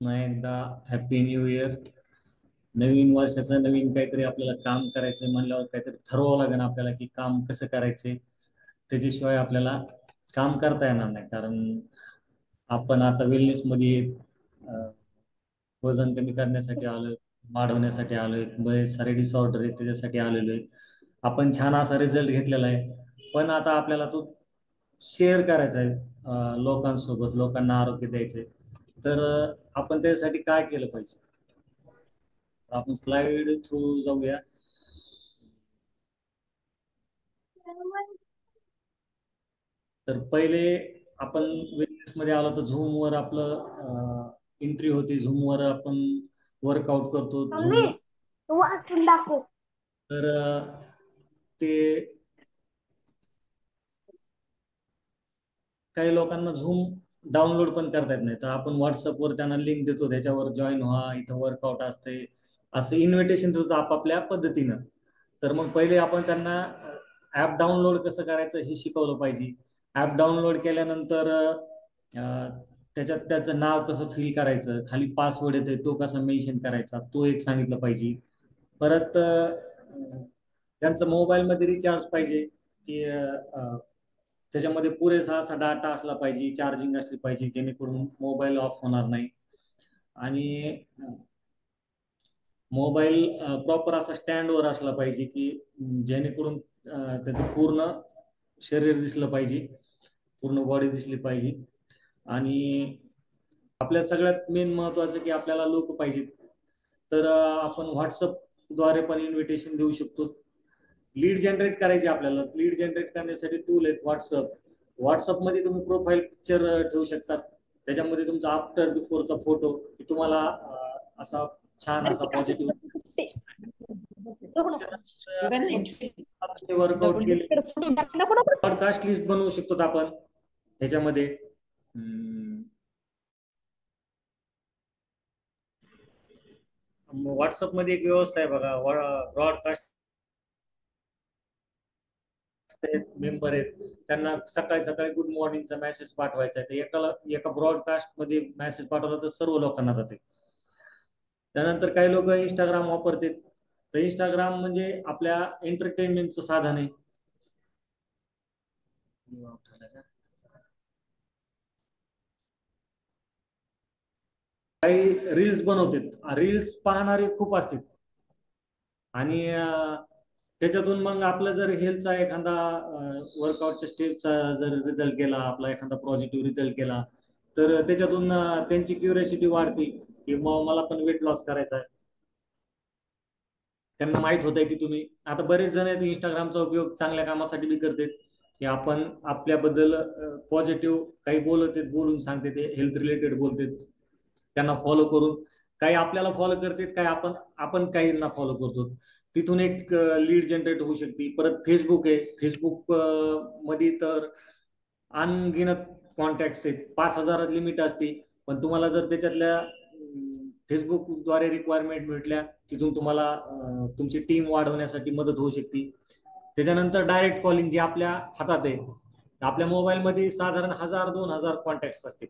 पुन्हा एकदा happy new year. नवीन वर्षाचं नवीन काहीतरी आपल्याला काम करायचं म्हणल्यावर काहीतरी ठरवावं लागेल आपल्याला की काम कसं करायचे. त्याच्याशिवाय आपल्याला काम करता येणार नाही. कारण आपण आता वेलनेस मध्ये अं, वजन कमी करण्यासाठी आलोय, वाढवण्यासाठी आलोय, बरेच सारे डिसऑर्डर आहेत त्याच्यासाठी आलेलो आहे. आपण छान असा रिझल्ट घेतलेला आहे, पण आता आपल्याला तो शेअर करायचा आहे लोकांसोबत, लोकांना आरोग्य द्यायचंय. तर आपण त्यासाठी काय केलं पाहिजे? आपण स्लाइड थ्रू जाऊया. तर पहिले आपण वेबनेस मध्ये आलो तर झूम वर आपलं एंट्री होती. झूम वर आपण वर्कआउट करतो मम्मी झूम. तू वाचून दाखव. तर ते काही लोकांना झूम डाउनलोड पण करता येत नाही, तर आपण व्हॉट्सअपवर त्यांना लिंक देतो, त्याच्यावर जॉईन व्हा, इथं वर्कआउट असते असं इन्व्हिटेशन देतो आपापल्या पद्धतीनं. तर मग पहिले आपण त्यांना ॲप डाउनलोड कसं करायचं हे शिकवलं पाहिजे. ॲप डाउनलोड केल्यानंतर त्याच्यात त्याचं नाव कसं फिल करायचं, खाली पासवर्ड येते तो कसा मेन्शन करायचा तो एक सांगितलं पाहिजे. परत त्यांचं मोबाईलमध्ये रिचार्ज पाहिजे की त्याच्यामध्ये पुरेसा असा डाटा असला पाहिजे, चार्जिंग असली पाहिजे जेणेकरून मोबाईल ऑफ होणार नाही. आणि मोबाईल प्रॉपर असा स्टँडवर असला पाहिजे की जेणेकरून त्याचं पूर्ण शरीर दिसलं पाहिजे, पूर्ण बॉडी दिसली पाहिजे. आणि आपल्या सगळ्यात मेन महत्वाचं की आपल्याला लोक पाहिजेत. तर आपण व्हॉट्सअपद्वारे पण इन्व्हिटेशन देऊ शकतो. लीड जनरेट करायची आपल्याला. लीड जनरेट करण्यासाठी टूल आहेत व्हॉट्सअप. व्हॉट्सअपमध्ये तुम्ही प्रोफाईल पिक्चर ठेवू शकतात, त्याच्यामध्ये तुमचा आफ्टर बिफोरचा फोटो की तुम्हाला असा छान असा पॉझिटिव्ह वर्कआउट केले. पॉडकास्ट लिस्ट बनवू शकतो आपण ह्याच्यामध्ये. व्हॉट्सअपमध्ये एक व्यवस्था आहे बघा, ब्रॉडकास्ट मेंबर आहेत त्यांना सकाळी सकाळी गुड मॉर्निंगचा मेसेज पाठवायचा आहे. एका ब्रॉडकास्ट मध्ये मेसेज पाठवला तर सर्व लोकांना जाते. त्यानंतर काही लोक इंस्टाग्राम वापरतात. तर इंस्टाग्राम म्हणजे आपल्या एंटरटेनमेंटचं साधन आहे. काही रील्स बनवतात, रील्स पाहणारे खूप असतात. आणि त्याच्यातून मग आपलं जर हेल्थचा एखादा वर्कआउटच्या स्टेपचा जर रिझल्ट गेला, आपला एखादा पॉझिटिव्ह रिझल्ट गेला, तर त्याच्यातून त्यांची क्युरियोसिटी वाढते की मग मला पण वेट लॉस करायचा आहे. त्यांना माहित होत आहे की तुम्ही आता बरेच जण आहेत इंस्टाग्रामचा उपयोग चांगल्या कामासाठी बी करतात की आपण आपल्याबद्दल पॉझिटिव्ह काही बोलत आहेत, बोलून सांगते ते हेल्थ रिलेटेड बोलतात. त्यांना फॉलो करून काही आपल्याला फॉलो करतात, काही आपण आपण काहींना फॉलो करतो. तिथून एक लीड जनरेट होऊ शकते. परत फेसबुक आहे. फेसबुक मध्ये तर अनगिनत कॉन्टॅक्ट आहेत, 5,000 लिमिट असते. पण तुम्हाला जर त्याच्यातल्या फेसबुकद्वारे रिक्वायरमेंट भेटल्या, तिथून तुम्हाला तुमची टीम वाढवण्यासाठी मदत होऊ शकते. त्याच्यानंतर डायरेक्ट कॉलिंग जे आपल्या हातात आहे. आपल्या मोबाईलमध्ये साधारण 1,000-2,000 कॉन्टॅक्ट असतील,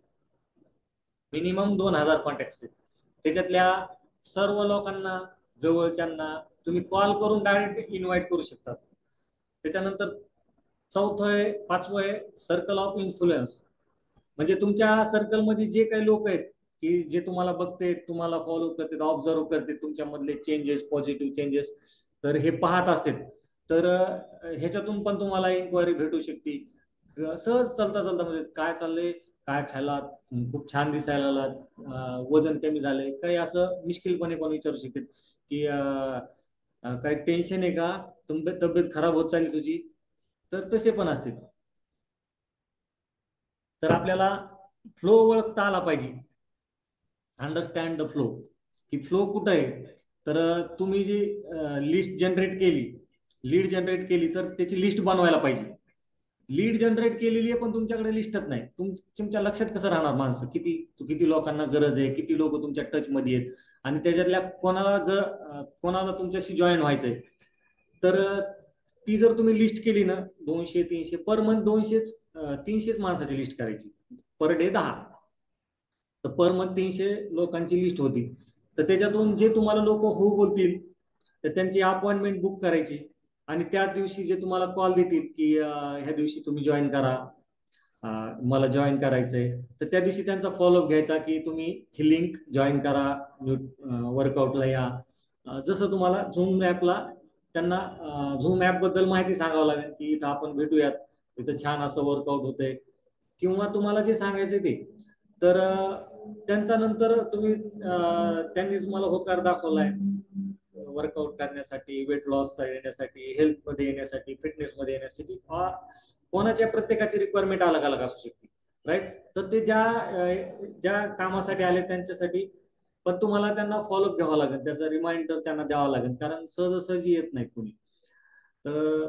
मिनिमम 2,000 कॉन्टॅक्ट आहेत. त्याच्यातल्या सर्व लोकांना, जवळच्यांना तुम्ही कॉल करून डायरेक्ट इन्व्हाइट करू शकता. त्याच्यानंतर चौथं आहे, पाचवं आहे सर्कल ऑफ इन्फ्लुएन्स. म्हणजे तुमच्या सर्कलमध्ये जे काही लोक आहेत की जे तुम्हाला बघते, तुम्हाला फॉलो करते, ऑब्झर्व करते तुमच्यामधले चेंजेस, पॉझिटिव्ह चेंजेस, तर हे पाहत असतात. तर ह्याच्यातून पण तुम्हाला इन्क्वायरी भेटू शकते. सहज चालता चालता म्हणजे काय चाललंय, काय खायला, खूप छान दिसायला लागलात, वजन कमी झालंय, काही असं मिश्किलपणे पण विचारू शकते की काही टेन्शन आहे का, तब्येत खराब होत चालली तुझी. तर तसे पण असते. तर आपल्याला फ्लो ओळखता आला पाहिजे. अंडरस्टँड द फ्लो, की फ्लो कुठं आहे. तर तुम्ही जी लिस्ट जनरेट केली, लीड जनरेट केली, तर त्याची लिस्ट बनवायला पाहिजे. लीड जनरेट केलेली आहे पण तुमच्याकडे लिस्टच नाही, तुमच्या लक्षात कसं राहणार माणसं किती लोकांना गरज आहे, किती लोक तुमच्या टच मध्ये आहेत, आणि त्याच्यातल्या कोणाला तुमच्याशी जॉईन व्हायचंय. तर ती जर तुम्ही लिस्ट केली ना, 200-300 पर मंथ, 200-300 माणसाची लिस्ट करायची, पर डे 10. तर पर मंथ 300 लोकांची लिस्ट होती. तर त्याच्यातून जे तुम्हाला लोक हो बोलतील तर त्यांची अपॉइंटमेंट बुक करायची आणि त्या दिवशी जे तुम्हाला कॉल देतील की ह्या दिवशी तुम्ही जॉईन करा, मला जॉईन करायचंय, तर त्या दिवशी त्यांचा फॉलोअप घ्यायचा की तुम्ही ही लिंक जॉईन करा, वर्कआउटला या. जसं तुम्हाला झूम ॲपला त्यांना झूम ॲप बद्दल माहिती सांगावं लागेल की इथं आपण भेटूयात, इथं छान असं वर्कआउट होतंय किंवा तुम्हाला जे सांगायचं ते. तर त्यांचा नंतर तुम्ही त्यांनी तुम्हाला होकार दाखवलाय वर्कआउट करण्यासाठी, वेट लॉस येण्यासाठी, हेल्थ मध्ये येण्यासाठी, फिटनेस मध्ये येण्यासाठी. कोणाच्या प्रत्येकाची रिक्वायरमेंट अलग अलग असू शकते, राईट. तर ते ज्या ज्या कामासाठी आले त्यांच्यासाठी पण तुम्हाला त्यांना फॉलोअप घ्यावा लागेल, त्याचा रिमाइंडर त्यांना द्यावा लागेल, कारण सहजासहजी येत नाही कोणी. तर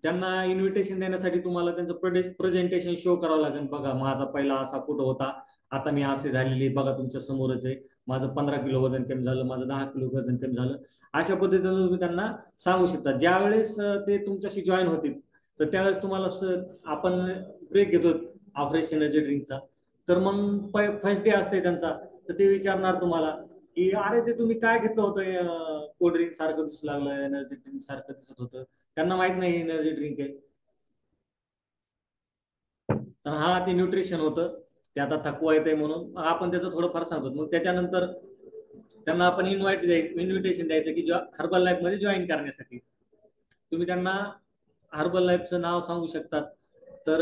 त्यांना इन्व्हिटेशन देण्यासाठी तुम्हाला त्यांचं प्रेझेंटेशन शो करावं लागेल. बघा माझा पहिला असा फोटो होता, आता मी असे झालेले बघा तुमच्या समोरच आहे, माझं 15 किलो वजन कमी झालं, माझं 10 किलो वजन कमी झालं. अशा पद्धतीने तुम्ही त्यांना सांगू शकता. ज्यावेळेस ते तुमच्याशी जॉईन होतील तर त्यावेळेस तुम्हाला आपण ब्रेक घेतो ऑपरेशन एनर्जी ड्रिंकचा. तर मग फर्स्ट डे असते त्यांचा, तर ते विचारणार तुम्हाला की अरे ते तुम्ही काय घेतलं होतं, कोल्ड ड्रिंक सारखं दिसू लागलं, एनर्जी ड्रिंक सारखं दिसत होतं. त्यांना माहित नाही एनर्जी ड्रिंक आहे. तर हा ते न्यूट्रिशन होतं, ते आता थकवा येते म्हणून आपण त्याचं थोडंफार सांगतो. मग त्याच्यानंतर त्यांना आपण इन्व्हिटेशन द्यायचं की हर्बल लाईफ मध्ये जॉईन करण्यासाठी. तुम्ही त्यांना हर्बल लाईफचं नाव सांगू शकतात. तर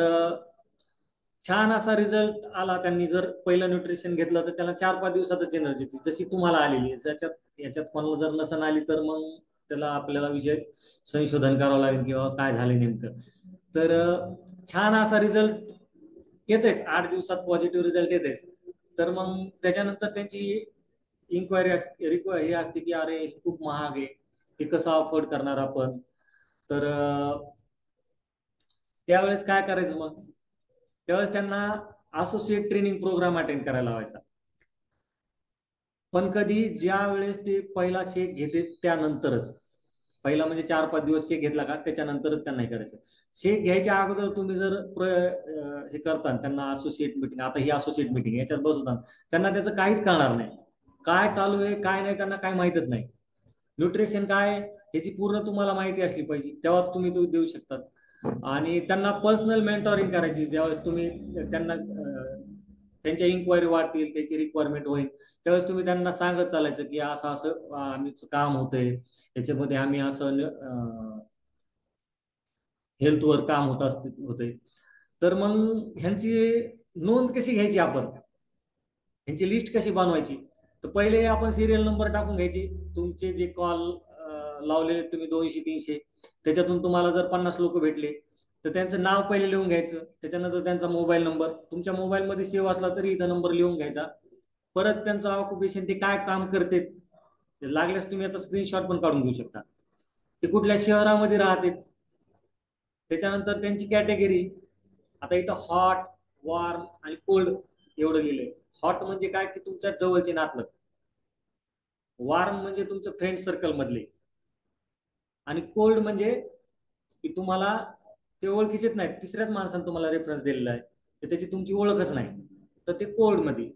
छान असा रिझल्ट आला. त्यांनी जर पहिलं न्यूट्रिशन घेतलं तर त्याला 4-5 दिवसातच एनर्जी जशी तुम्हाला आलेली आहे. याच्यात कोणाला जर नसन आली तर मग त्याला आपल्याला विषय संशोधन करावं लागेल किंवा काय झालं नेमकं. तर छान असा रिझल्ट येतेच, 8 दिवसात पॉझिटिव्ह रिझल्ट येतेच. तर मग त्याच्यानंतर त्यांची इन्क्वायरी असते, हे असते की अरे खूप महाग आहे, हे कसं अफोर्ड करणार आपण. तर त्यावेळेस काय करायचं मग, त्यावेळेस त्यांना असोसिएट ट्रेनिंग प्रोग्राम अटेंड करायला लावायचा. पण कधी ज्या वेळेस ते पहिला शेक घेते त्यानंतरच. पहिला म्हणजे 4-5 दिवस शेक घेतला का त्याच्यानंतरच त्यांना हे करायचं. शेक घ्यायच्या अगोदर तुम्ही जर हे करता त्यांना असोसिएट मिटिंग, आता ही असोसिएट मिटिंग याच्यात बसवता, त्यांना त्याचं काहीच कळणार नाही, काय चालू आहे काय नाही, त्यांना काय माहितच नाही. न्यूट्रिशन काय ह्याची पूर्ण तुम्हाला माहिती असली पाहिजे, तेव्हा तुम्ही तो देऊ शकतात. आणि त्यांना पर्सनल मेंटॉरिंग करायची. ज्यावेळेस तुम्ही त्यांना त्यांच्या इन्क्वायरी वाढतील, त्याची रिक्वायरमेंट होईल, त्यावेळेस तुम्ही त्यांना सांगत चालायचं की असं असं आम्ही काम होतंय, याच्यामध्ये आम्ही असं हेल्थवर काम होत असते होते. तर मग ह्यांची नोंद कशी घ्यायची, आपण ह्यांची लिस्ट कशी बनवायची. तर पहिले आपण सिरियल नंबर टाकून घ्यायचे. तुमचे जे कॉल लावलेले तुम्ही 200-300, त्याच्यातून तुम्हाला जर 50 लोक भेटले तर त्यांचं नाव पहिले लिहून घ्यायचं. त्याच्यानंतर त्यांचा मोबाईल नंबर तुमच्या मोबाईलमध्ये सेव्ह असला तरी इथं नंबर लिहून घ्यायचा. परत त्यांचं ऑक्युपेशन, ते काय काम करते, लागल्यास तुम्ही याचा स्क्रीनशॉट पण काढून घेऊ शकता. ते कुठल्या शहरामध्ये राहते, त्याच्यानंतर त्यांची कॅटेगरी. आता इथं हॉट, वॉर्म आणि कोल्ड एवढं लिहिलंय. हॉट म्हणजे काय की तुमच्या जवळचे नातलग, वॉर्म म्हणजे तुमचं फ्रेंड सर्कल मधले, आणि कोल्ड म्हणजे की तुम्हाला ते ओळखीचेच नाही, तिसऱ्याच माणसाने तुम्हाला रेफरन्स दिलेला आहे, तर त्याची तुमची ओळखच नाही, तर ते कोल्ड मध्ये.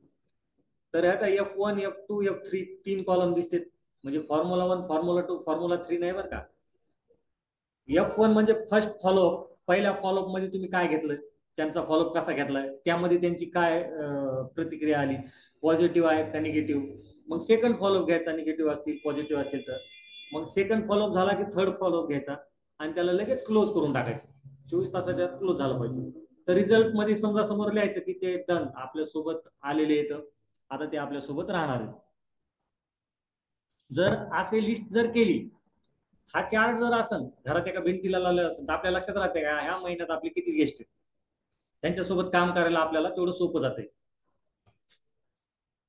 तर आता F1, F2, F3 तीन कॉलम दिसते, म्हणजे फॉर्म्युला 1, फॉर्म्युला 2, फॉर्म्युला 3 नाही बरं का. F1 म्हणजे फर्स्ट फॉलोअप, पहिल्या फॉलोअप मध्ये तुम्ही काय घेतलं, त्यांचा फॉलोअप कसा घेतलाय, त्यामध्ये त्यांची काय प्रतिक्रिया आली, पॉझिटिव्ह आहेत का निगेटिव्ह. मग सेकंड फॉलोअप घ्यायचा, निगेटिव्ह असतील पॉझिटिव्ह असतील तर. मग सेकंड फॉलोअप झाला की थर्ड फॉलोअप घ्यायचा आणि त्याला लगेच क्लोज करून टाकायचं. 24 तासाच्या क्लोज झालं पाहिजे. तर रिझल्ट मध्ये समोर लिहायचं की ते डन, आपल्या सोबत आलेले आहेत, आता ते आपल्या सोबत राहणार आहेत. जर असे लिस्ट जर केली, हा चार्ट जर असेल घरात एका भिंतीला लावलेला असेल, तर आपल्या लक्षात राहते का ह्या महिन्यात आपले किती गेस्ट आहेत, त्यांच्यासोबत काम करायला आपल्याला तेवढं सोपं जाते.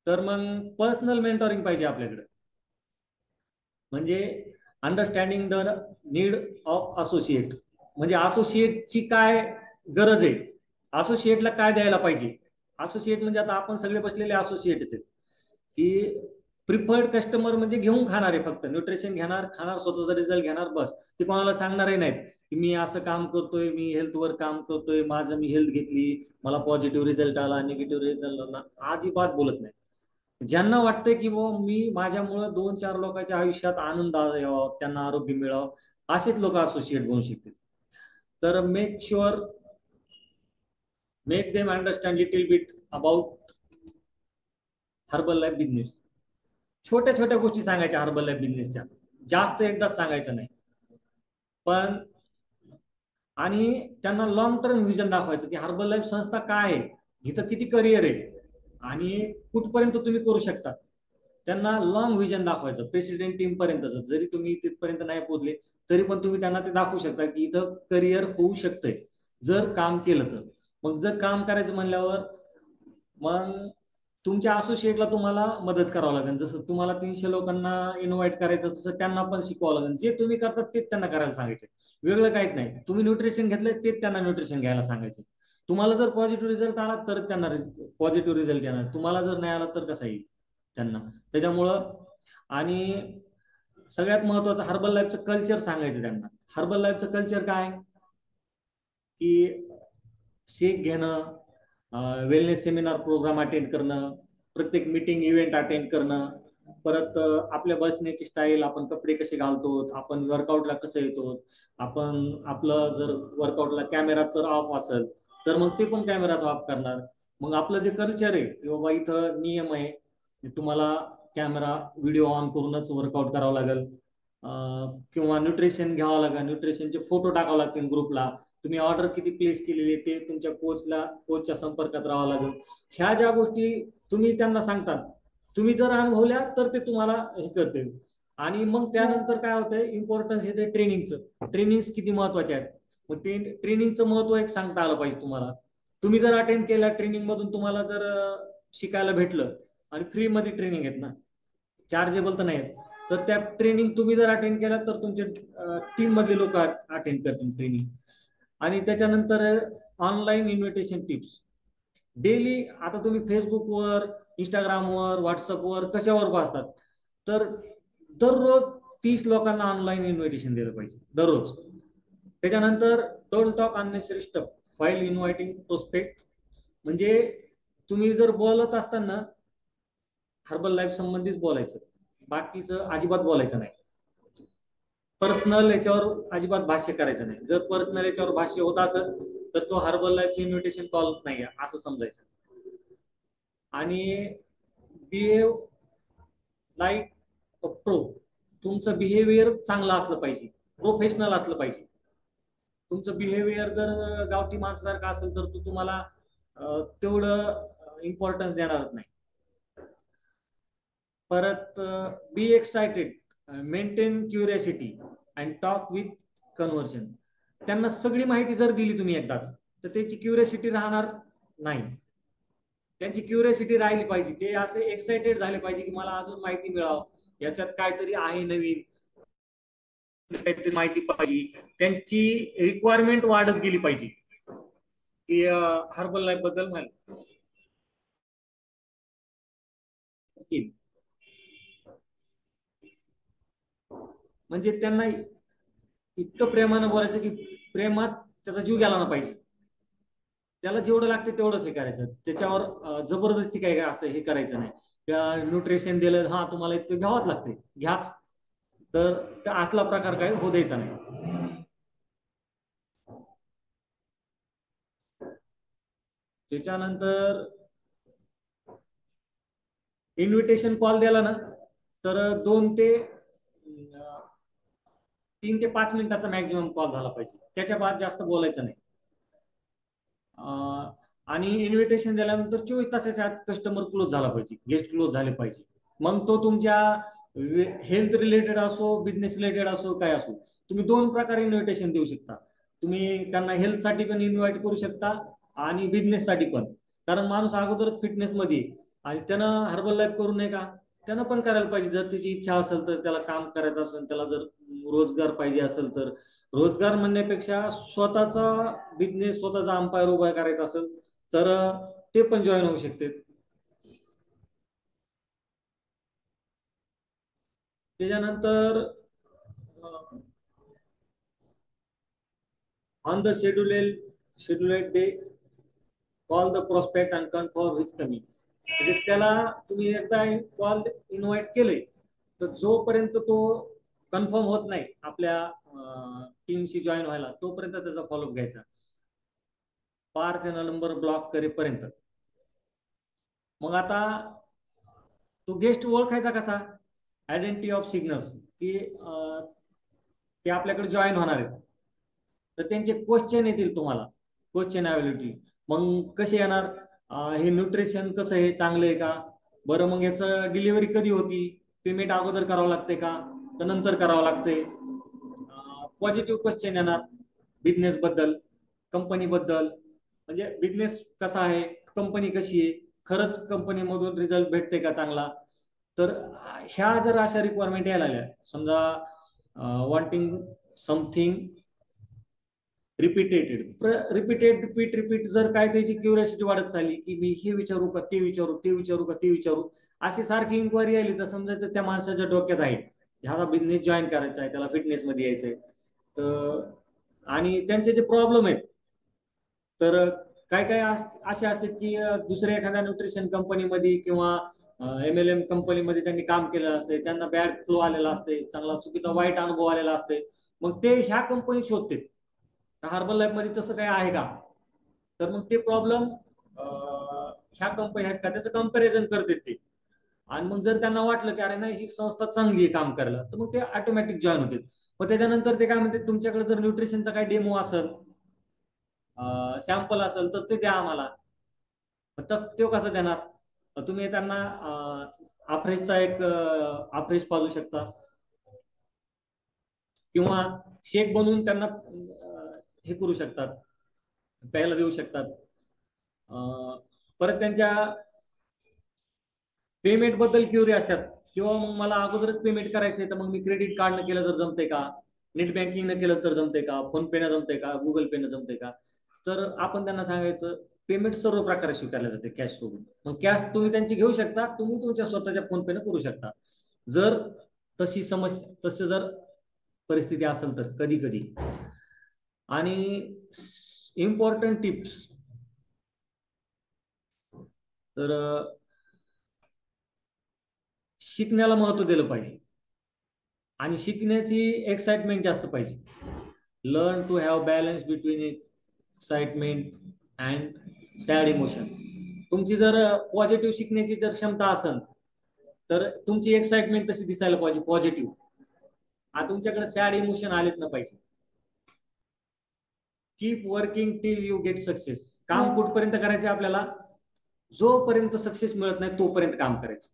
तर मग पर्सनल मेंटॉरिंग पाहिजे आपल्याकडे, म्हणजे understanding the need of associate. म्हणजे असोसिएटची काय गरज आहे, असोसिएटला काय द्यायला पाहिजे. असोसिएट म्हणजे आता आपण सगळे बसलेले असोसिएटच आहेत की प्रिफर्ड कस्टमर म्हणजे घेऊन खाणारे, फक्त न्यूट्रिशन घेणार, खाणार, स्वतःचा रिझल्ट घेणार, बस. ते कोणाला सांगणारही नाहीत की मी असं काम करतोय, मी हेल्थवर काम करतोय, माझं मी हेल्थ घेतली, मला पॉझिटिव्ह रिझल्ट आला, निगेटिव्ह रिझल्ट आला, अजिबात बोलत नाही. ज्यांना वाटतंय की मी माझ्यामुळे 2-4 लोकांच्या आयुष्यात आनंद यावा, त्यांना आरोग्य मिळावं, असेच लोक असोसिएट बनू शकतील. तर make them understand little bit about herbal life business. छोट्या छोट्या गोष्टी सांगायच्या हर्बल लाईफ बिझनेसच्या, जास्त एकदाच सांगायचं नाही. पण आणि त्यांना लॉंग टर्म व्हिजन दाखवायचं की हर्बल लाईफ संस्था काय आहे, इथं किती करिअर आहे आणि कुठपर्यंत तुम्ही करू शकता. त्यांना लॉंग व्हिजन दाखवायचं, प्रेसिडेंट टीम पर्यंतच. जरी तुम्ही तिथपर्यंत नाही पोहोचले तरी पण तुम्ही त्यांना ते दाखवू शकता की इथं करिअर होऊ शकतंय जर काम केलं तर. मग जर काम करायचं म्हणल्यावर मग तुमच्या असोसिएटला तुम्हाला मदत करावं लागेल. जसं तुम्हाला 300 लोकांना इन्व्हाइट करायचं, तसं त्यांना पण शिकवावं लागेल. जे तुम्ही करतात तेच त्यांना करायला सांगायचे, वेगळं काहीच नाही. तुम्ही न्यूट्रिशन घेतलंय तेच त्यांना न्यूट्रिशन घ्यायला सांगायचे. तुम्हाला जर पॉझिटिव्ह रिझल्ट आला तर त्यांना पॉझिटिव्ह रिझल्ट येणार, तुम्हाला जर नाही आला तर कसा येईल त्यांना. त्याच्यामुळं आणि सगळ्यात महत्वाचं हर्बल लाईफचं कल्चर सांगायचं त्यांना. हर्बल लाईफचं कल्चर काय की शेक घेणं, वेलनेस सेमिनार प्रोग्राम अटेंड करणं, प्रत्येक मीटिंग इव्हेंट अटेंड करणं, परत आपल्या बसण्याची स्टाईल, आपण कपडे कसे घालतो, आपण वर्कआउटला कसं येतो, आपण आपलं जर वर्कआउटला कॅमेरा जर ऑफ असेल तर मग ते पण कॅमेराचा ऑफ करणार. मग आपलं जे कल्चर आहे की बाबा इथं नियम आहे तुम्हाला कॅमेरा व्हिडिओ ऑन करूनच वर्कआउट करावं लागेल, किंवा न्यूट्रिशन घ्यावं लागेल, न्यूट्रिशनचे फोटो टाकावे लागतील ग्रुपला, तुम्ही ऑर्डर किती प्लेस केलेली ते तुमच्या कोचच्या संपर्कात राहावं लागेल. ह्या ज्या गोष्टी तुम्ही त्यांना सांगतात, तुम्ही जर अनुभवल्या तर ते तुम्हाला हे करतील. आणि मग त्यानंतर काय होतंय, इम्पॉर्टन्स येते ट्रेनिंगचं. ट्रेनिंग किती महत्वाचे आहेत, मग ते ट्रेनिंगचं महत्व एक सांगता आलं पाहिजे तुम्हाला. तुम्ही जर अटेंड केल्या ट्रेनिंग मधून तुम्हाला जर शिकायला भेटलं, आणि फ्री मध्ये ट्रेनिंग आहेत ना, चार्जेबल तर नाही, तर त्या ट्रेनिंग तुम्ही जर अटेंड केल्या तर तुमचे टीम मधले लोक अटेंड करतील ट्रेनिंग. आणि त्याच्यानंतर ऑनलाईन इन्व्हिटेशन टिप्स डेली. आता तुम्ही फेसबुकवर, इंस्टाग्रामवर, व्हॉट्सअपवर कशावर पाहतात, तर दररोज 30 लोकांना ऑनलाईन इन्व्हिटेशन दिलं पाहिजे दररोज. त्याच्यानंतर don't talk unnecessary stuff file inviting prospect. म्हणजे तुम्ही जर बोलत असताना हर्बल लाईफ संबंधीच बोलायचं, बाकीचं अजिबात बोलायचं नाही. पर्सनल याच्यावर अजिबात भाष्य करायचं नाही. जर पर्सनल याच्यावर भाष्य होत असेल तर तो हर्बल लाईफचे इन्व्हिटेशन कॉल नाही असं समजायचं. आणि बिहेव लाईक अ प्रो. तुमचं बिहेवियर चांगलं असलं पाहिजे, प्रोफेशनल असलं पाहिजे. तुमचं बिहेवियर जर गावठी माणसासारखं असेल तर तो तुम्हाला तेवढं इम्पॉर्टन्स देणारच नाही. परत be excited, maintain curiosity and talk with conversion. त्यांना सगळी माहिती जर दिली तुम्ही एकदाच तर त्यांची क्युरियोसिटी राहणार नाही. त्यांची क्युरियोसिटी राहिली पाहिजे, ते असे एक्साइटेड झाले पाहिजे की मला अजून माहिती मिळावं, याच्यात काहीतरी आहे नवीन, काहीतरी माहिती पाहिजे. त्यांची रिक्वायरमेंट वाढत गेली पाहिजे की हर्बल लाईफ बद्दल माहिती. म्हणजे त्यांना इतकं प्रेमानं बोलायचं की प्रेमात त्याचा जीव गेला ना पाहिजे. त्याला जेवढं लागतं तेवढंच हे करायचं, त्याच्यावर जबरदस्ती काय असं हे करायचं नाही. त्या न्यूट्रिशन दिलं, हा तुम्हाला इतकं घ्यावंच लागते, घ्याच, तर असला प्रकार काय होऊ द्यायचा नाही. त्याच्यानंतर इन्व्हिटेशन कॉल द्याला ना, तर 3 ते 5 मिनिटाचा मॅक्झिमम कॉल झाला पाहिजे, त्याच्या बाद जास्त बोलायचं नाही. आणि इन्व्हिटेशन दिल्यानंतर 24 तासाच्या आत कस्टमर क्लोज झाला पाहिजे, गेस्ट क्लोज झाले पाहिजे. मग तो तुमच्या हेल्थ रिलेटेड असो, बिझनेस रिलेटेड असो, काय असो, तुम्ही 2 प्रकारे इन्व्हिटेशन देऊ शकता. तुम्ही त्यांना हेल्थसाठी पण इन्व्हाइट करू शकता आणि बिझनेससाठी पण. कारण माणूस अगोदर फिटनेस मध्ये आणि त्यानं हर्बल लाईफ करू नये का, त्यानं पण करायला पाहिजे. जर त्याची इच्छा असेल तर, त्याला काम करायचं असेल, त्याला जर रोजगार पाहिजे असेल तर, रोजगार म्हणण्यापेक्षा स्वतःचा बिझनेस, स्वतःचा अंपायर उभा करायचा असेल तर ते पण जॉईन होऊ शकते. त्याच्यानंतर on the scheduled day call the prospect and confirm his coming. म्हणजे त्याला तुम्ही एकदा कॉल इन्व्हाइट केले तर जोपर्यंत तो कन्फर्म होत नाही आपल्या टीमशी जॉईन व्हायला तोपर्यंत त्याचा फॉलोअप घ्यायचा, पार त्यांना नंबर ब्लॉक करेपर्यंत. मग आता तो गेस्ट ओळखायचा कसा? आयडेंटिटी ऑफ सिग्नल्स, की ते आपल्याकडे जॉईन होणार आहेत तर त्यांचे क्वेश्चन येतील तुम्हाला, क्वेश्चन अवेलेबिलिटी. मग कसे येणार? हे न्यूट्रिशन कसं आहे, चांगलं आहे का? बरं मग याचं डिलिव्हरी कधी होती? पेमेंट अगोदर करावं लागते का तर नंतर करावं लागते? पॉझिटिव्ह क्वेश्चन येणार बिझनेस बद्दल, कंपनी बद्दल, म्हणजे बिझनेस कसा आहे, कंपनी कशी आहे, खरंच कंपनीमधून रिझल्ट भेटते का चांगला. तर ह्या जर अशा रिक्वायरमेंट यायला लागल्या, समजा वॉन्टिंग समथिंग रिपीट जर काय त्याची क्युरियोसिटी वाढत चालली की मी हे विचारू का ते विचारू, ते विचारू का ते विचारू, अशी सारखी इन्क्वायरी आली तर समजायचं त्या माणसाच्या डोक्यात आहे ह्याला बिझनेस जॉईन करायचा आहे, त्याला फिटनेस मध्ये यायचंय. तर आणि त्यांचे जे प्रॉब्लेम आहेत तर काय काय असे असतात की दुसऱ्या एखाद्या न्यूट्रिशन कंपनीमध्ये किंवा MLM कंपनीमध्ये त्यांनी काम केलेलं असते, त्यांना बॅड फ्लो आलेला असते, चांगला चुकीचा वाईट अनुभव आलेला असते. मग ते ह्या कंपनी शोधते हार्बल लाईफ मध्ये तसं काय आहे का. तर मग ते प्रॉब्लेम ह्या कंपनी आहेत का त्याचं कम्पॅरिझन करतात ते. आणि मग जर त्यांना वाटलं की अरे नाही ही संस्था चांगली आहे काम करायला तर मग ते ऑटोमॅटिक जॉईन होते. मग त्याच्यानंतर ते काय म्हणते तुमच्याकडे जर न्यूट्रिशनचा काही डेमो असेल, सॅम्पल असेल तर ते द्या आम्हाला. तर तो कसा देणार? तुम्ही त्यांना आफ्रेशचा एक आफ्रेश पाजू शकता किंवा शेक बनवून त्यांना हे करू शकतात, प्यायला देऊ शकतात. परत त्यांच्या पेमेंट बद्दल क्युरी असतात किंवा मग मला अगोदरच पेमेंट करायचंय तर मग मी क्रेडिट कार्डनं केलं तर जमते का, नेट बँकिंगनं केलं तर जमते का, फोन पेनं जमते का, गुगल पेनं जमते का. तर आपण त्यांना सांगायचं पेमेंट सर्व प्रकारे स्वीकारले जाते कॅश सोबत. मग कॅश तुम्ही त्यांची घेऊ शकता, तुम्ही तुमच्या स्वतःच्या फोन पेनं करू शकता जर तशी समस्या तसं जर परिस्थिती असेल तर कधी कधी. आणि इम्पॉर्टंट टिप्स तर शिकण्याला महत्व दिलं पाहिजे आणि शिकण्याची एक्साइटमेंट जास्त पाहिजे. Learn to have balance between excitement and sad emotion. तुमची जर पॉझिटिव्ह शिकण्याची जर क्षमता असेल तर तुमची एक्साइटमेंट तशी दिसायला पाहिजे पॉझिटिव्ह. तुमच्याकडे सॅड इमोशन आलेच ना पाहिजे. Keep working till you get success. काम कुठपर्यंत करायचे आपल्याला? जोपर्यंत सक्सेस मिळत नाही तोपर्यंत काम करायचं.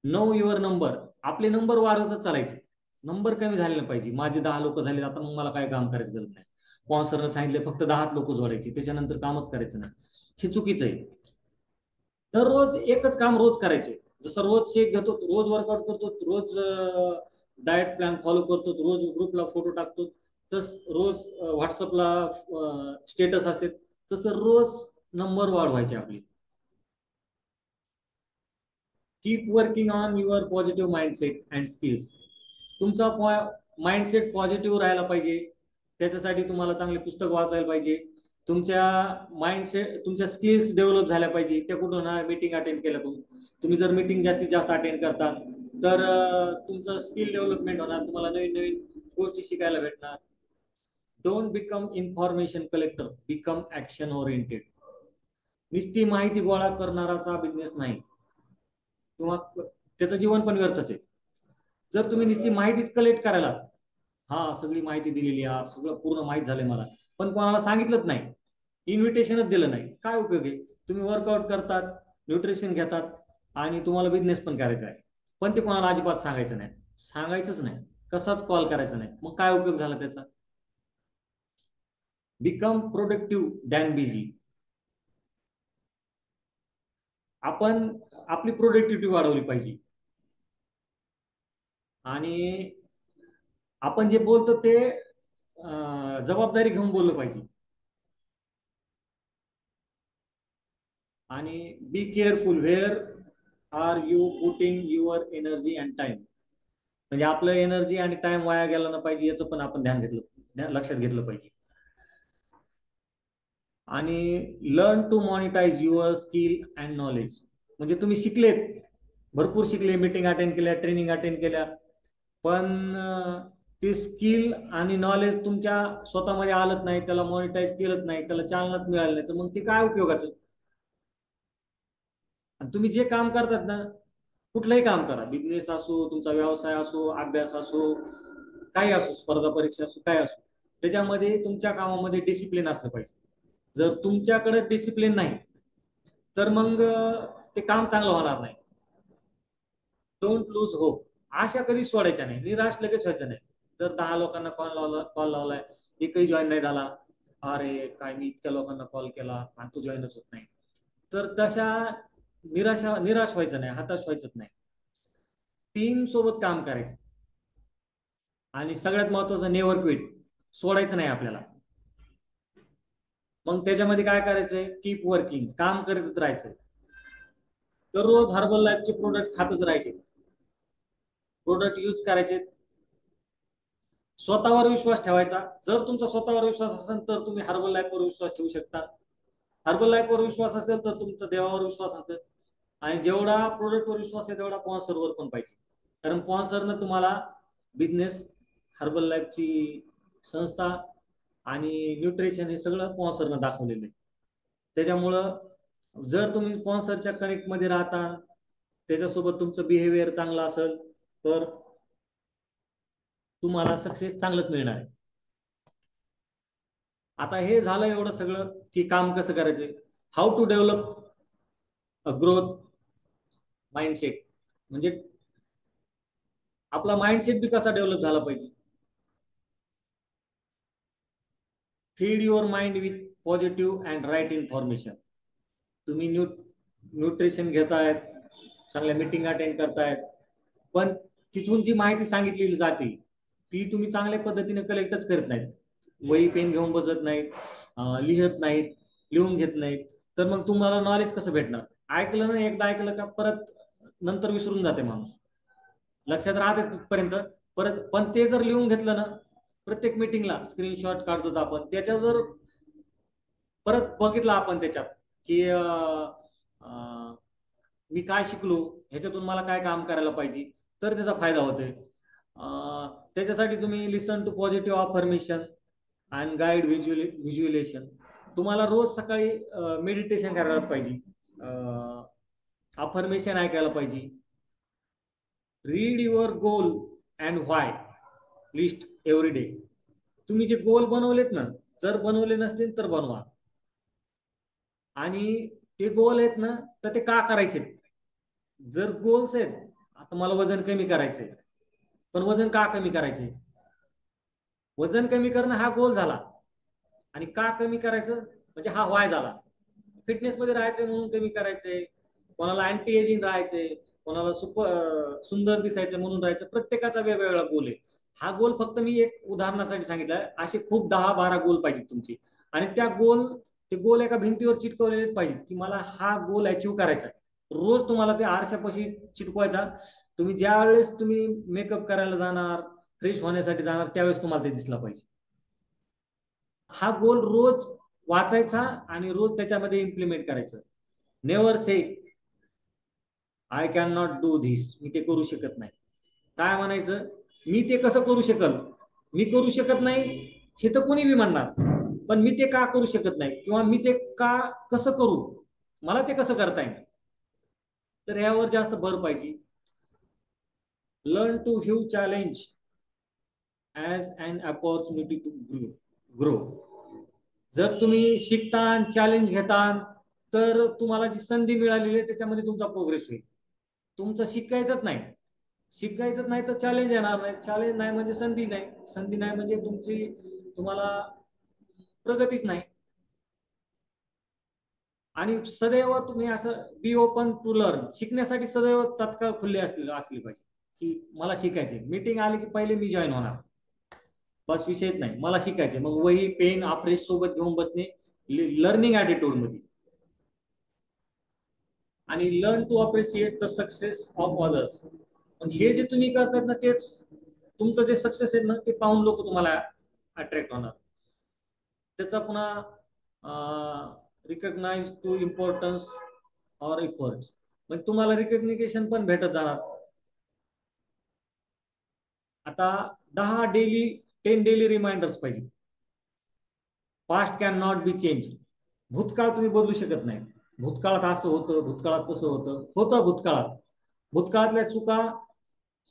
Know your number. आपले नंबर वाढवतच चालायचे, नंबर कमी झाले नाही पाहिजे. माझे 10 लोक झाले आता मग मला काय काम करायचं गरज नाही. स्पॉन्सरने सांगितले फक्त 10 लोक जोडायचे त्याच्यानंतर कामच करायचं नाही, हे चुकीचं आहे. दररोज एकच काम रोज करायचे. जसं रोज शेक घेतो, रोज वर्कआउट करतो, रोज डाएट प्लॅन फॉलो करतो, रोज ग्रुपला फोटो टाकतो, तस रोज व्हॉट्सअपला स्टेटस असते, तसं रोज नंबर वाढवायचे आपली. Keep working on your positive mindset and skills. तुमचा माइंडसेट पॉझिटिव्ह राहायला पाहिजे. त्याच्यासाठी तुम्हाला चांगले पुस्तक वाचायला पाहिजे. तुमच्या माइंडसेट तुमच्या स्किल्स डेव्हलप झाल्या पाहिजे. त्या कुठून होणार? मीटिंग अटेंड केल्या तुम्ही जर मीटिंग जास्तीत जास्त अटेंड करता तर तुमचं स्किल डेव्हलपमेंट होणार, तुम्हाला नवीन नवीन गोष्टी शिकायला भेटणार. Don't become information collector, become action oriented. नुसती माहिती गोळा करणाराचा बिझनेस नाही किंवा त्याचं जीवन पण व्यर्थच आहे. जर तुम्ही नुसती माहितीच कलेक्ट करायला, हा सगळी माहिती दिलेली आहे, सगळं पूर्ण माहित झालंय मला, पण कोणाला सांगितलंच नाही, इन्व्हिटेशनच दिलं नाही, काय उपयोग आहे? तुम्ही वर्कआउट करतात, न्यूट्रिशन घेतात आणि तुम्हाला बिझनेस पण करायचा आहे, पण ते कोणाला अजिबात सांगायचंच नाही, कसाच कॉल करायचा नाही, मग काय उपयोग झाला त्याचा? Become productive than busy. आपण आपली प्रोडक्टिव्हिटी वाढवली पाहिजे आणि आपण जे बोलतो ते जबाबदारी घेऊन बोललं पाहिजे. आणि be careful where are you putting your energy and time. म्हणजे आपलं एनर्जी आणि टाइम वाया गेला ना पाहिजे, याचं पण आपण लक्षात घेतलं पाहिजे. आणि learn to monetize your skill and knowledge. म्हणजे तुम्ही शिकलेत, भरपूर शिकले, मीटिंग अटेंड केल्या, ट्रेनिंग अटेंड केल्या, पण ते स्किल आणि नॉलेज तुमच्या स्वतःमध्ये आलंच नाही, त्याला मॉनिटाईज केलंच नाही, त्याला चालनाच मिळालं नाही, तर मग ते काय उपयोगाचं? आणि तुम्ही जे काम करतात ना, कुठलंही काम करा, बिझनेस असो, तुमचा व्यवसाय असो, अभ्यास असो, काही असो, स्पर्धा परीक्षा असो, काय असो, त्याच्यामध्ये तुमच्या कामामध्ये डिसिप्लिन असलं पाहिजे. जर तुमच्याकडे डिसिप्लिन नाही तर मग ते काम चांगलं होणार नाही. Don't lose hope. आशा कधी सोडायच्या नाही, निराश लगेच व्हायचं नाही. जर 10 लोकांना कॉल लावलाय, एकही जॉईन नाही झाला, अरे काय मी इतक्या लोकांना कॉल केला आणि तो जॉईनच होत नाही, तर तशा निराश व्हायचं नाही, हताश व्हायचंच नाही. टीम सोबत काम करायचं. आणि सगळ्यात महत्वाचं, नेव्हर क्विट. सोडायचं नाही आपल्याला. मग त्याच्यामध्ये काय करायचंय, कीप वर्किंग, काम करतच राहायचं. दररोज हर्बल लाईफचे प्रोडक्ट खातच राहायचे, प्रोडक्ट यूज करायचे. स्वतःवर विश्वास ठेवायचा. जर तुमचा स्वतःवर विश्वास असेल तर तुम्ही हर्बल लाईफवर विश्वास ठेवू शकता. हर्बल लाईफवर विश्वास असेल तर तुमचा देवावर विश्वास असेल. आणि जेवढा प्रोडक्टवर विश्वास आहे तेवढा स्पॉन्सरवर पण पाहिजे. कारण स्पॉन्सरनं तुम्हाला बिझनेस, हर्बल लाईफची संस्था आणि न्यूट्रिशन हे सगळं स्पॉन्सरनं दाखवलेलं आहे. त्याच्यामुळं जर तुम्ही स्पॉन्सरच्या कनेक्टमध्ये राहता, त्याच्यासोबत तुमचं बिहेवियर चांगलं असेल, तर तुम्हाला सक्सेस चांगलंच मिळणार आहे. आता हे झालं एवढं सगळं की काम कसं करायचं, how to develop a growth mindset. म्हणजे आपला माइंडसेट बी कसा डेव्हलप झाला पाहिजे. Feed your mind with positive and right information. तुम्ही न्यूट्रिशन घेतायत, चांगल्या मीटिंग अटेंड करतायत, पण तिथून जी माहिती सांगितलेली जाते ती तुम्ही चांगल्या पद्धतीने कलेक्टच करत नाहीत. वही पेन घेऊन बसत नाहीत, लिहत नाहीत, लिहून घेत नाहीत, तर मग तुम्हाला नॉलेज कसं भेटणार? ऐकलं ना, एकदा ऐकलं का परत नंतर विसरून जाते माणूस, लक्षात राहते तिथपर्यंत परत. पण ते जर लिहून घेतलं ना, प्रत्येक मीटिंगला स्क्रीनशॉट काढतो आपण, त्याच्यावर जर परत बघितलं आपण त्याच्यात की मी काय शिकलो, ह्याच्यातून मला काय काम करायला पाहिजे, तर त्याचा फायदा होतोय. त्याच्यासाठी तुम्ही listen to positive affirmation and guide visualisation. तुम्हाला रोज सकाळी मेडिटेशन करायला पाहिजे, अफर्मेशन ऐकायला पाहिजे. Read your goal and why list every day. तुम्ही जे गोल बनवलेत ना, जर बनवले नसतील तर बनवा. आणि ते गोल आहेत ना, तर ते का करायचे? जर गोल्स आहेत, आता मला वजन कमी करायचंय, पण वजन का कमी करायचंय? वजन कमी करणं हा गोल झाला, आणि का कमी करायचं म्हणजे हा व्हाय झाला. फिटनेस मध्ये राहायचंय म्हणून कमी करायचंय, कोणाला अँटी एजिंग राहायचंय, कोणाला सुंदर दिसायचं म्हणून राहायचं. प्रत्येकाचा वेगवेगळा गोल आहे. हा गोल फक्त मी एक उदाहरणासाठी सांगितलं. असे खूप 10-12 गोल पाहिजेत तुमचे, आणि ते गोल एका भिंतीवर चिटकवलेले पाहिजेत की मला हा गोल अचीव्ह करायचा. रोज तुम्हाला ते आरशापाशी चिटकवायचा. ज्या वेळेस तुम्ही मेकअप करायला जाणार, फ्रेश होण्यासाठी जाणार, त्यावेळेस तुम्हाला ते दिसला पाहिजे. हा गोल रोज वाचायचा आणि रोज त्याच्यामध्ये इम्प्लिमेंट करायचं. Never say I can not do this, मी ते करू शकत नाही. काय म्हणायचं, मी ते कसं करू शकल? मी करू शकत नाही हे तर कोणी बी म्हणणार, पण मी ते का करू शकत नाही, किंवा मी ते का कसं करू, मला ते कसं करता येईल, तर यावर जास्त भर पाहिजे. Learn to view challenge as an opportunity to grow. जर तुम्ही शिकता, चॅलेंज घेता, तर तुम्हाला जी संधी मिळालेली आहे त्याच्यामध्ये तुमचा प्रोग्रेस होईल. तुमचं शिकायचंच नाही तर चॅलेंज येणार नाही. चॅलेंज नाही म्हणजे संधी नाही, संधी नाही म्हणजे तुम्हाला प्रगतीच नाही. आणि सदैव तुम्ही असं बी ओपन टू लर्न, शिकण्यासाठी सदैव तत्काळ खुले असले पाहिजे की मला शिकायचे. मीटिंग आली की पहिले मी जॉईन होणार, बस विषयच नाही, मला शिकायचे. मग वही पेन अफ्रेश सोबत घेऊन बसणे, लर्निंग ऍटिट्यूड मध्ये. आणि learn to appreciate the success of others. मग हे जे तुम्ही करतात ना, तेच तुमचं जे सक्सेस आहे ना, ते पाहून लोक तुम्हाला अट्रॅक्ट होणार. त्याचा पुन्हा recognize to importance or efforts, म्हणजे तुम्हाला रिकग्निशन पण भेटत जाणार. आता 10 डेली रिमाइंडर्स पाहिजे. Past cannot be change. भूतकाळ तुम्ही बदलू शकत नाही. भूतकाळात असं होतं, भूतकाळात तसं होतं भूतकाळात. भूतकाळातल्या चुका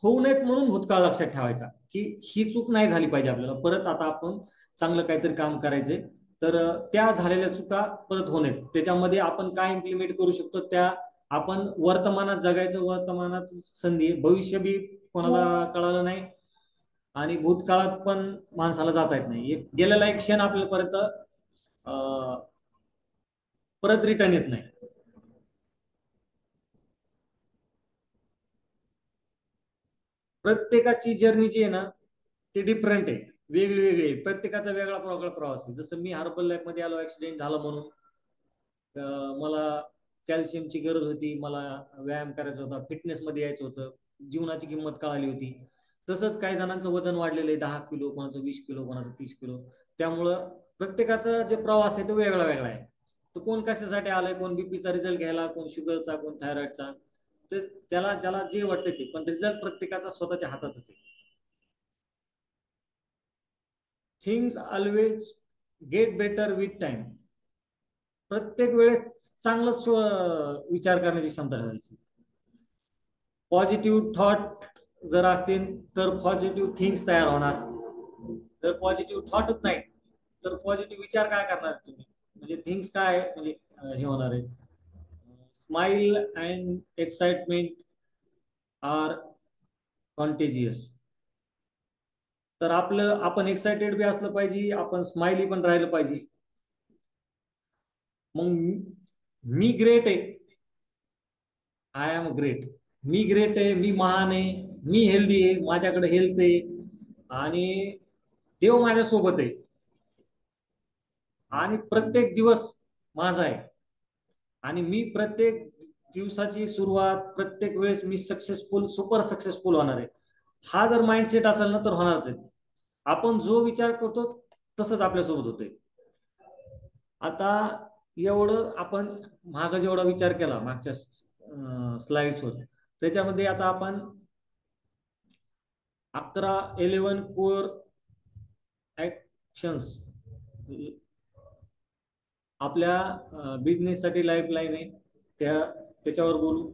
होऊ नयेत म्हणून भूतकाळ लक्षात ठेवायचा, की ही चूक नाही झाली पाहिजे आपल्याला परत. आता आपण चांगलं काहीतरी काम करायचंय, तर त्या झालेल्या चुका परत होऊ नयेत. त्याच्यामध्ये आपण काय इम्प्लिमेंट करू शकतो, त्या आपण वर्तमानात जगायचं. वर्तमानात संधी, भविष्य बी कोणाला कळालं नाही आणि भूतकाळात पण माणसाला जाता येत नाही. गेलेला एक क्षण आपल्याला परत रिटर्न येत नाही. प्रत्येकाची जर्नी जी आहे ना, ती डिफरंट आहे, वेगळी वेगळी आहे. प्रत्येकाचा वेगळा वेगळा प्रवास आहे. जसं मी हर्बल लाईफ मध्ये आलो, ऍक्सिडेंट झाला म्हणून मला कॅल्शियमची गरज होती, मला व्यायाम करायचा होता, फिटनेस मध्ये यायचं होतं, जीवनाची किंमत कळाली होती. तसंच काही जणांचं वजन वाढलेलं आहे, 10 किलो, कोणाचं 20 किलो, कोणाचं 30 किलो. त्यामुळं प्रत्येकाचा जे प्रवास आहे तो वेगळा वेगळा आहे. तर कोण कशासाठी आलाय, कोण बीपीचा रिझल्ट घ्यायला, कोण शुगरचा, कोण थायरॉइडचा. तर त्याला ज्याला जे वाटतं ते, पण रिझल्ट प्रत्येकाचा स्वतःच्या हातातच आहे. Things always get better with time. प्रत्येक वेळेस चांगलंच विचार करण्याची क्षमता ठेवायची. पॉझिटिव्ह थॉट जर असतील तर पॉझिटिव्ह थिंग्स तयार होणार. जर पॉझिटिव्ह थॉटच नाही तर पॉझिटिव्ह विचार काय करणार तुम्ही, म्हणजे थिंग्स काय म्हणजे हे होणार आहे. Smile and excitement are contagious. तर आपण एक्साइटेड बी असलं पाहिजे, आपण स्माइली पण राहिलं पाहिजे. मग मी ग्रेट आहे, I am great. Me great आहे, मी महान आहे, मी हेल्दी आहे, माझ्याकडे हेल्थ आहे आणि देव माझ्या सोबत आहे आणि प्रत्येक दिवस माझा आहे आणि मी प्रत्येक दिवसाची सुरुवात प्रत्येक वेळेस मी सक्सेसफुल, सुपर सक्सेसफुल होणार आहे. हा जर माइंडसेट असेल ना तर होणारच आहे. आपण जो विचार करतो तसंच आपल्यासोबत होतंय. आता एवढं आपण मागं जेवढा विचार केला मागच्या स्लाइड्सवर, त्याच्यामध्ये आता आपण 11 कोर ऍक्शन्स आपल्या बिझनेससाठी लाईफलाईन आहे, त्याच्यावर बोलू.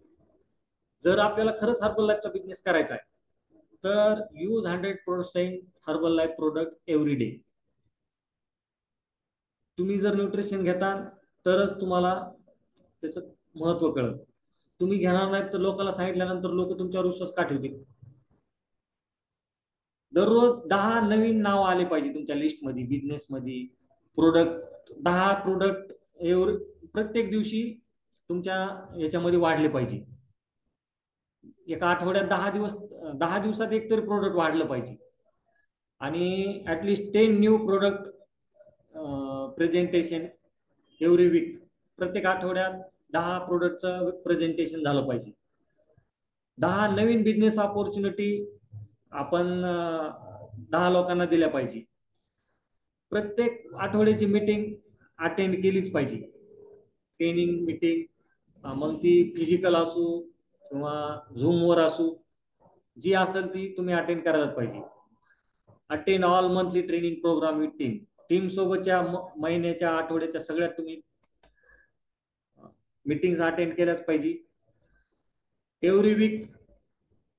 जर आपल्याला खरंच हर्बल लाईफचा बिझनेस करायचा आहे तर use 100% herbal life product every day. तुम्ही जर न्यूट्रिशन घेता तरच तुम्हाला त्याचं महत्व कळत. तुम्ही घेणार नाही तर लोकांना सांगितल्यानंतर लोक तुमच्यावर विश्वास का ठेवतील. दररोज 10 नवीन नाव आले पाहिजे तुमच्या लिस्टमध्ये, बिझनेसमध्ये. प्रोडक्ट 10 प्रोडक्ट प्रत्येक दिवशी तुमच्या याच्यामध्ये वाढले पाहिजे. एका आठवड्यात 10 दिवस, 10 दिवसात एक तरी प्रोडक्ट वाढलं पाहिजे. आणि at least 10 new product presentation every week. प्रत्येक आठवड्यात 10 प्रोडक्टचं प्रेझेंटेशन झालं पाहिजे. 10 नवीन बिझनेस ऑपॉर्च्युनिटी आपण 10 लोकांना दिल्या पाहिजे. प्रत्येक आठवड्याची मीटिंग अटेंड केलीच पाहिजे. ट्रेनिंग मीटिंग, मग ती फिजिकल असू किंवा झूमवर असू, जी असेल ती तुम्ही अटेंड करायलाच पाहिजे. Attend all monthly training program with team. Team सोबतच्या महिन्याच्या, आठवड्याच्या सगळ्यात तुम्ही मीटिंग अटेंड केल्याच पाहिजे. Every week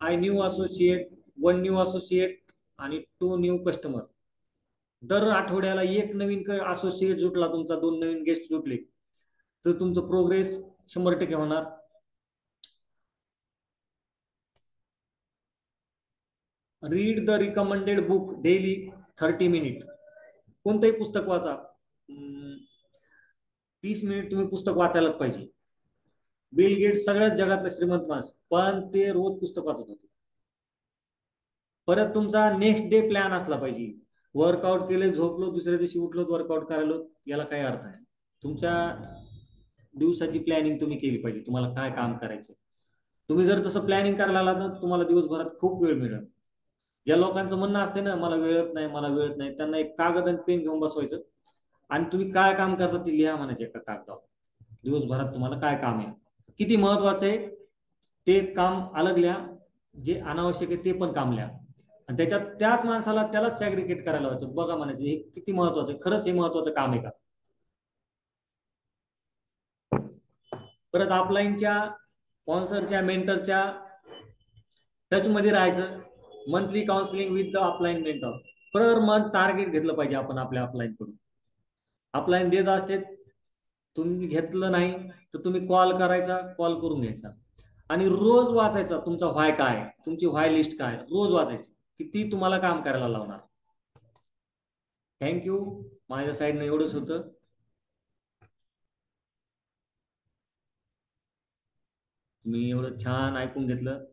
I new associate, 1 new associate आणि 2 न्यू कस्टमर. दर आठवड्याला एक नवीन असोसिएट जुटला तुमचा, 2 नवीन गेस्ट जुटले तर तुमचं प्रोग्रेस 100% होणार. Read the recommended book daily 30 minute. कोणतंही पुस्तक वाचा, 30 मिनिट तुम्ही पुस्तक वाचायलाच पाहिजे. बिल गेट्स सगळ्यात जगातले श्रीमंत माणस, पण ते रोज पुस्तक वाचत होते. परत तुमचा नेक्स्ट डे प्लॅन असला पाहिजे. वर्कआउट केले, झोपलो, दुसऱ्या दिवशी उठलो, वर्कआउट करायलो, याला काय अर्थ आहे. तुमच्या दिवसाची प्लॅनिंग तुम्ही केली पाहिजे, तुम्हाला काय काम करायचं. तुम्ही जर तसं प्लॅनिंग करायला लागलात ना, तुम्हाला दिवसभरात खूप वेळ मिळेल. ज्या लोकांचं म्हणणं असते ना, मला वेळत नाही, मला वेळत नाही, त्यांना एक कागद आणि पेन घेऊन बसवायचं आणि तुम्ही काय काम करता ते लिहा म्हणायचे एका कागदावर. दिवसभरात तुम्हाला काय काम आहे, किती महत्वाचं आहे ते काम अलग लिहा, जे अनावश्यक आहे ते पण काम लिहा. आणि त्याच्यात त्याच माणसाला त्यालाच सॅग्रिगेट करायला व्हायचं, बघा म्हणायचे हे किती महत्वाचं आहे, खरंच हे महत्वाचं काम आहे का. परत अपलाईनच्या, स्पॉन्सरच्या, मेंटरच्या टच मध्ये राहायचं. Monthly counselling with the up line mentor. Per month target घेतलं पाहिजे आपण आपल्या अपलाईन कडून. अपलाईन देत असते, तुम्ही घेतलं नाही तर तुम्ही कॉल करायचा, कॉल करून घ्यायचा आणि रोज वाचायचा तुमचा व्हाय काय, तुमची व्हाय लिस्ट काय, रोज वाचायची की ती तुम्हाला काम करायला लावणार. थँक्यू. माझ्या साईडनं एवढंच होतं. तुम्ही एवढं छान ऐकून घेतलं.